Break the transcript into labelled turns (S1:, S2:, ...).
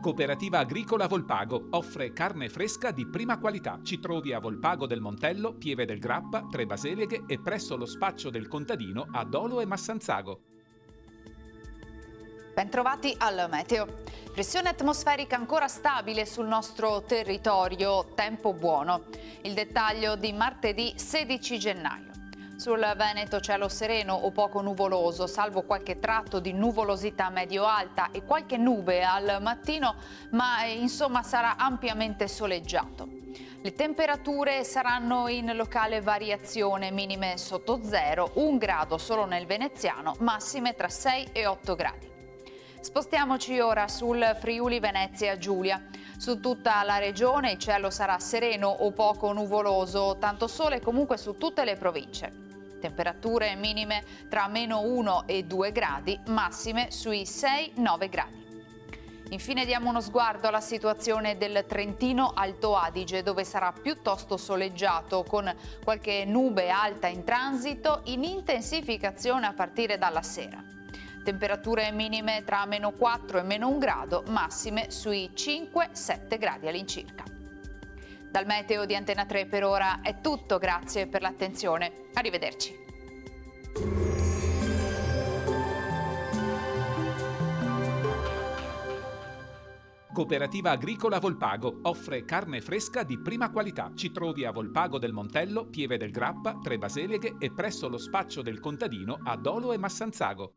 S1: Cooperativa Agricola Volpago offre carne fresca di prima qualità. Ci trovi a Volpago del Montello, Pieve del Grappa, Tre Baseleghe e presso lo spaccio del contadino a Dolo e Massanzago.
S2: Bentrovati al meteo. Pressione atmosferica ancora stabile sul nostro territorio, tempo buono. Il dettaglio di martedì 16 gennaio. Sul Veneto cielo sereno o poco nuvoloso, salvo qualche tratto di nuvolosità medio-alta e qualche nube al mattino, ma insomma sarà ampiamente soleggiato. Le temperature saranno in locale variazione, minime sotto zero, 1 grado solo nel veneziano, massime tra 6 e 8 gradi. Spostiamoci ora sul Friuli Venezia Giulia. Su tutta la regione il cielo sarà sereno o poco nuvoloso, tanto sole comunque su tutte le province. Temperature minime tra -1 e 2 gradi, massime sui 6-9 gradi. Infine diamo uno sguardo alla situazione del Trentino Alto Adige, dove sarà piuttosto soleggiato, con qualche nube alta in transito in intensificazione a partire dalla sera. Temperature minime tra -4 e -1 grado, massime sui 5-7 gradi all'incirca. Dal meteo di Antena 3 per ora è tutto, grazie per l'attenzione. Arrivederci.
S1: Cooperativa Agricola Volpago offre carne fresca di prima qualità. Ci trovi a Volpago del Montello, Pieve del Grappa, Tre Baseleghe e presso lo spaccio del contadino a Dolo e Massanzago.